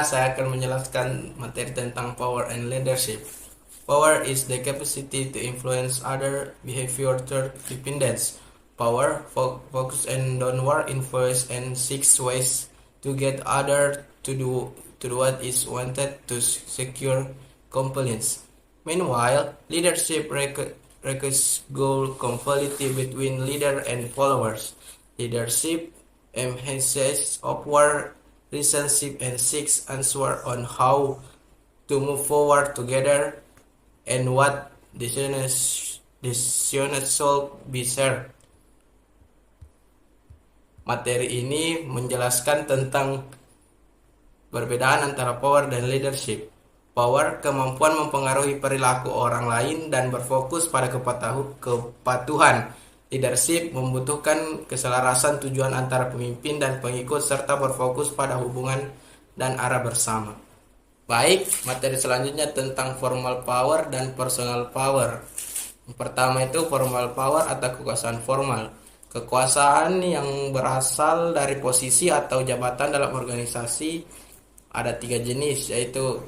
saya akan menjelaskan materi tentang power and leadership. Power is the capacity to influence other behavior through dependence. Power focus and downward influence and seeks ways to get other to do what is wanted to secure compliance. Meanwhile, leadership requires goal compatibility between leader and followers. Leadership emphasizes upward relationship and seeks answer on how to move forward together and what decisions should be shared. Materi ini menjelaskan tentang perbedaan antara power dan leadership. Power, kemampuan mempengaruhi perilaku orang lain dan berfokus pada kepatuhan. Leadership membutuhkan keselarasan tujuan antara pemimpin dan pengikut serta berfokus pada hubungan dan arah bersama. Baik, materi selanjutnya tentang formal power dan personal power. Yang pertama itu formal power atau kekuasaan formal. Kekuasaan yang berasal dari posisi atau jabatan dalam organisasi ada 3 jenis, yaitu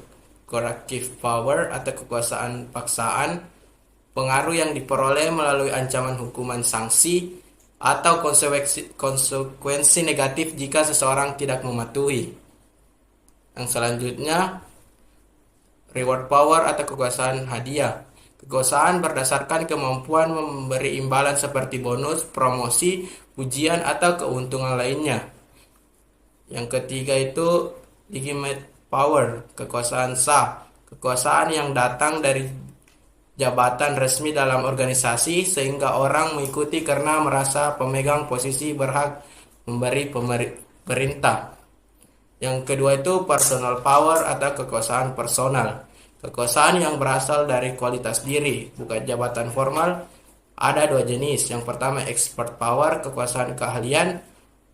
coercive power atau kekuasaan paksaan, pengaruh yang diperoleh melalui ancaman hukuman sanksi, atau konsekuensi negatif jika seseorang tidak mematuhi. Yang selanjutnya, reward power atau kekuasaan hadiah. Kekuasaan berdasarkan kemampuan memberi imbalan seperti bonus, promosi, pujian, atau keuntungan lainnya. Yang ketiga itu legitimate power, kekuasaan sah. Kekuasaan yang datang dari jabatan resmi dalam organisasi sehingga orang mengikuti karena merasa pemegang posisi berhak memberi perintah. Yang kedua itu personal power atau kekuasaan personal. Kekuasaan yang berasal dari kualitas diri, bukan jabatan formal. Ada 2 jenis. Yang pertama expert power, kekuasaan keahlian,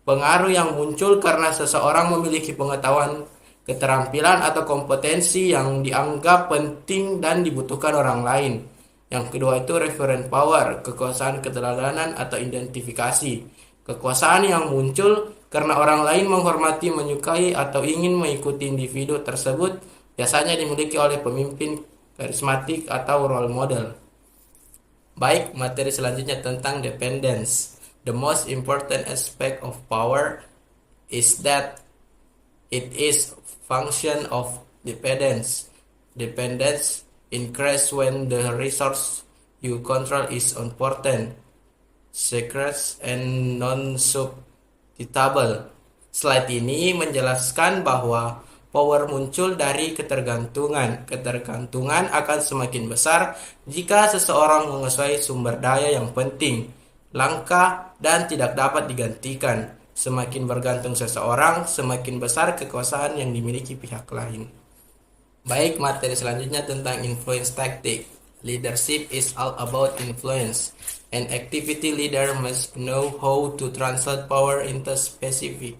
pengaruh yang muncul karena seseorang memiliki pengetahuan, keterampilan atau kompetensi yang dianggap penting dan dibutuhkan orang lain. Yang kedua itu referent power, kekuasaan keteladanan atau identifikasi. Kekuasaan yang muncul karena orang lain menghormati, menyukai, atau ingin mengikuti individu tersebut, biasanya dimiliki oleh pemimpin karismatik atau role model. Baik, materi selanjutnya tentang dependence. The most important aspect of power is that it is function of dependence. Dependence increases when the resource you control is important, scarce, and non-substitutable. Slide ini menjelaskan bahwa power muncul dari ketergantungan. Ketergantungan akan semakin besar jika seseorang menguasai sumber daya yang penting, langka, dan tidak dapat digantikan. Semakin bergantung seseorang, semakin besar kekuasaan yang dimiliki pihak lain. Baik, materi selanjutnya tentang influence tactic. Leadership is all about influence. An activity leader must know how to translate power into specific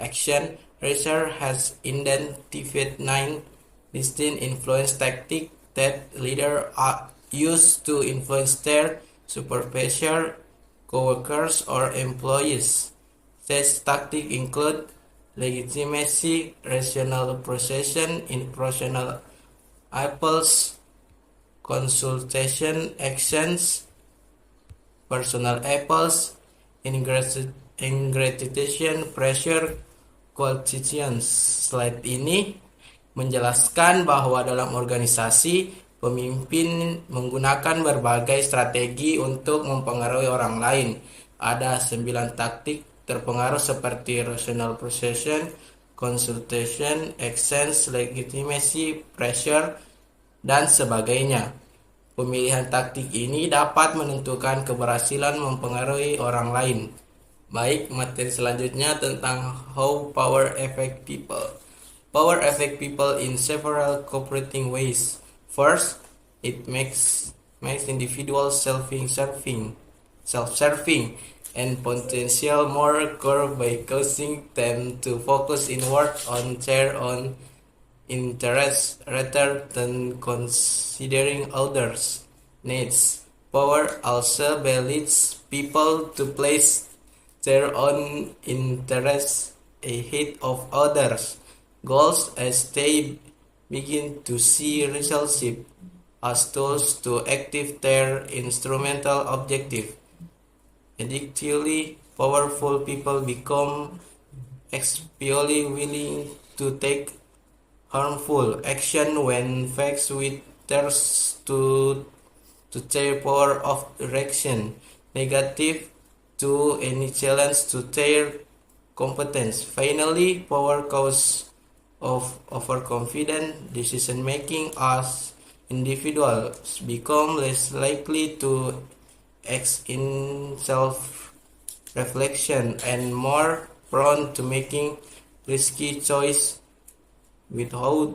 action. Research has identified 9 distinct influence tactics that leaders use to influence their supervisors, co-workers, or employees. Such tactics include legitimacy, rational procession, impersonal apples, consultation actions, personal apples, ingratitude, pressure, coercion. Slide ini menjelaskan bahwa dalam organisasi, pemimpin menggunakan berbagai strategi untuk mempengaruhi orang lain. Ada 9 taktik terpengaruh seperti rational procession, consultation, actions, legitimacy, pressure, dan sebagainya. Pemilihan taktik ini dapat menentukan keberhasilan mempengaruhi orang lain. Baik, materi selanjutnya tentang how power affect people. Power affect people in several cooperating ways. First, it makes individuals self-serving and potential more core by causing them to focus inward on their own interests rather than considering others' needs. Power also leads people to place their own interests ahead of others. goals as they begin to see relationship as tools to achieve their instrumental objective. Addictively powerful people become explicitly willing to take harmful action when faced with thirst to their power of direction, negative to any challenge to their competence. Finally, power cause of overconfident decision making as individuals become less likely to act in self reflection and more prone to making risky choice without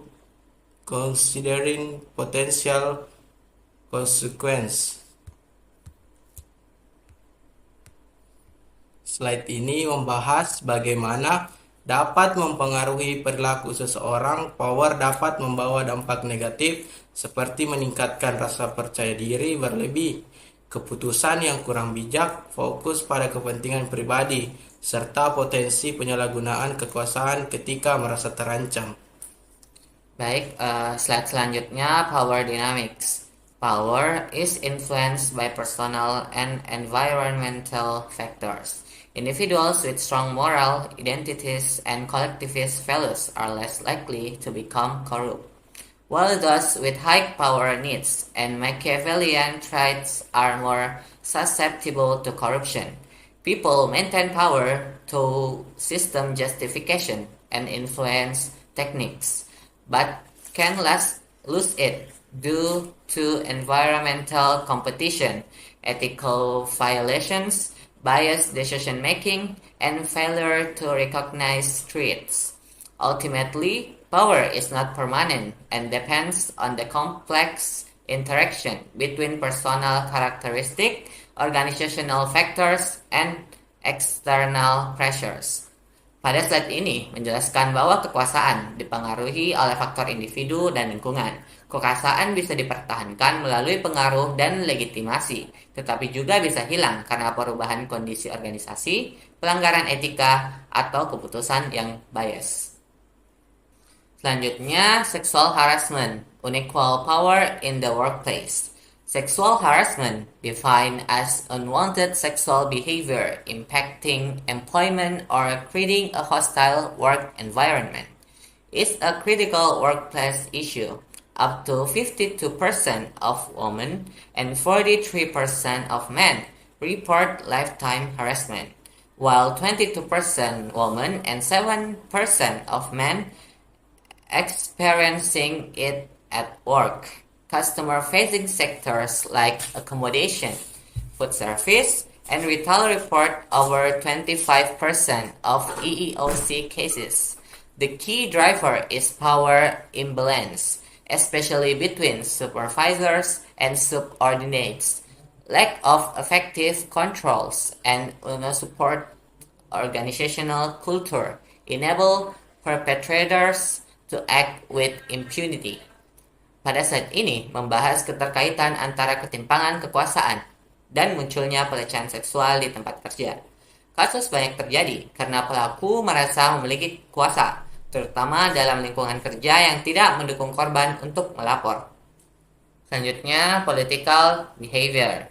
considering potential consequence. Slide ini membahas bagaimana dapat mempengaruhi perilaku seseorang. Power dapat membawa dampak negatif seperti meningkatkan rasa percaya diri berlebih, keputusan yang kurang bijak, fokus pada kepentingan pribadi, serta potensi penyalahgunaan kekuasaan ketika merasa terancam. Baik, slide selanjutnya power dynamics. Power is influenced by personal and environmental factors. Individuals with strong moral identities and collectivist values are less likely to become corrupt, while those with high power needs and Machiavellian traits are more susceptible to corruption. People maintain power through system justification and influence techniques, but can lose it due to environmental competition, ethical violations, biased decision-making, and failure to recognize threats. Ultimately, power is not permanent and depends on the complex interaction between personal characteristics, organizational factors, and external pressures. Pada slide ini menjelaskan bahwa kekuasaan dipengaruhi oleh faktor individu dan lingkungan. Kekuasaan bisa dipertahankan melalui pengaruh dan legitimasi, tetapi juga bisa hilang karena perubahan kondisi organisasi, pelanggaran etika, atau keputusan yang bias. Selanjutnya, sexual harassment, unequal power in the workplace. Sexual harassment, defined as unwanted sexual behavior impacting employment or creating a hostile work environment, is a critical workplace issue. Up to 52% of women and 43% of men report lifetime harassment, while 22% women and 7% of men experiencing it at work. Customer-facing sectors like accommodation, food service, and retail report over 25% of EEOC cases. The key driver is power imbalance, especially between supervisors and subordinates. Lack of effective controls and support organizational culture enable perpetrators to act with impunity. Pada slide ini membahas keterkaitan antara ketimpangan kekuasaan dan munculnya pelecehan seksual di tempat kerja. Kasus banyak terjadi karena pelaku merasa memiliki kuasa, terutama dalam lingkungan kerja yang tidak mendukung korban untuk melapor. Selanjutnya, political behavior.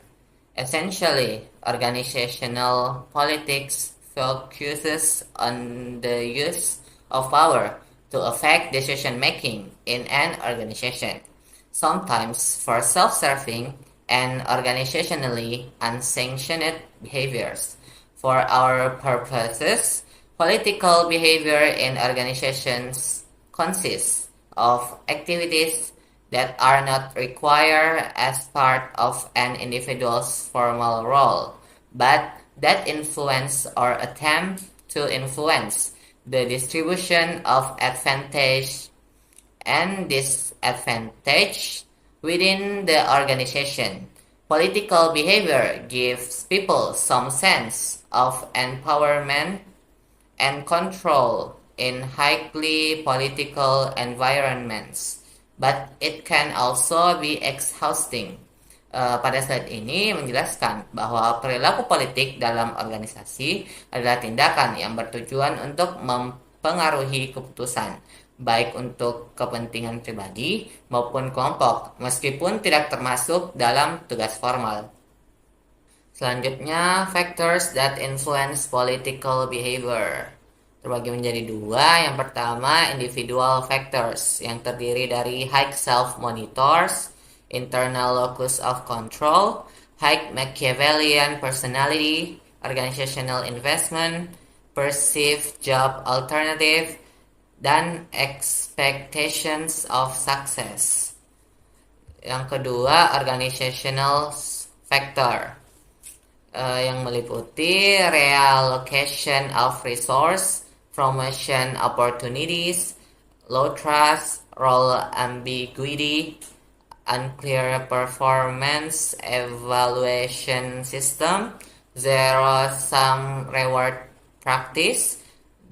Essentially, organizational politics focuses on the use of power to affect decision-making in an organization, sometimes for self-serving and organizationally unsanctioned behaviors. For our purposes, political behavior in organizations consists of activities that are not required as part of an individual's formal role, but that influence or attempt to influence the distribution of advantage and disadvantage within the organization. Political behavior gives people some sense of empowerment and control in highly political environments, but it can also be exhausting. Pada slide ini menjelaskan bahwa perilaku politik dalam organisasi adalah tindakan yang bertujuan untuk mempengaruhi keputusan, baik untuk kepentingan pribadi maupun kelompok, meskipun tidak termasuk dalam tugas formal. Selanjutnya, factors that influence political behavior terbagi menjadi dua. Yang pertama, individual factors yang terdiri dari high self-monitors, internal locus of control, high Machiavellian personality, organizational investment, perceived job alternative, dan expectations of success. Yang kedua, organizational factor yang meliputi reallocation of resource, promotion opportunities, low trust, role ambiguity, unclear performance evaluation system, zero-sum reward practice,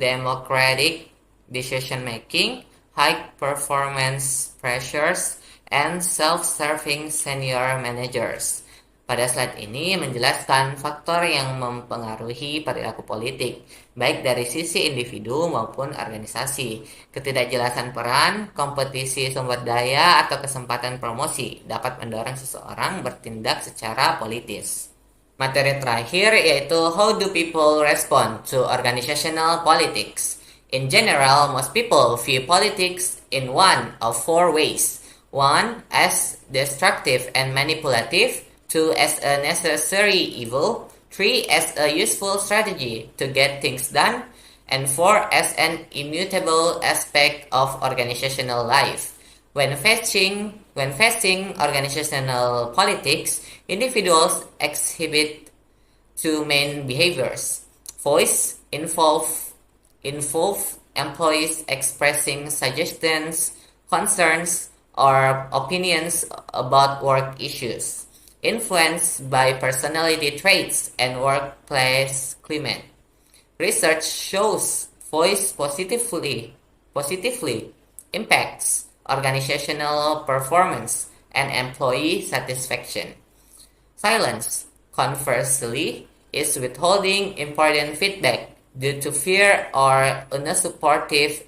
democratic decision making, high performance pressures, and self-serving senior managers. Pada slide ini menjelaskan faktor yang mempengaruhi perilaku politik, baik dari sisi individu maupun organisasi. Ketidakjelasan peran, kompetisi sumber daya, atau kesempatan promosi dapat mendorong seseorang bertindak secara politis. Materi terakhir yaitu how do people respond to organizational politics. In general, most people view politics in one of four ways. 1. As destructive and manipulative. 2. As a necessary evil. 3. As a useful strategy to get things done. And 4. As an immutable aspect of organizational life. When facing organizational politics, individuals exhibit two main behaviors. Voice involve employees expressing suggestions, concerns, or opinions about work issues, influenced by personality traits and workplace climate. Research shows voice positively impacts organizational performance and employee satisfaction. Silence, conversely, is withholding important feedback due to fear or unsupportive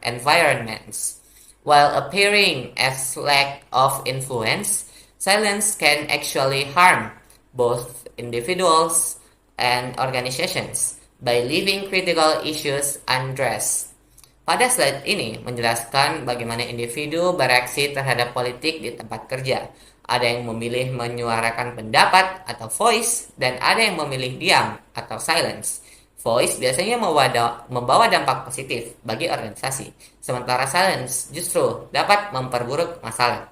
environments. While appearing as lack of influence, silence can actually harm both individuals and organizations by leaving critical issues unaddressed. Pada slide ini menjelaskan bagaimana individu bereaksi terhadap politik di tempat kerja. Ada yang memilih menyuarakan pendapat atau voice, dan ada yang memilih diam atau silence. Voice biasanya membawa dampak positif bagi organisasi, sementara silence justru dapat memperburuk masalah.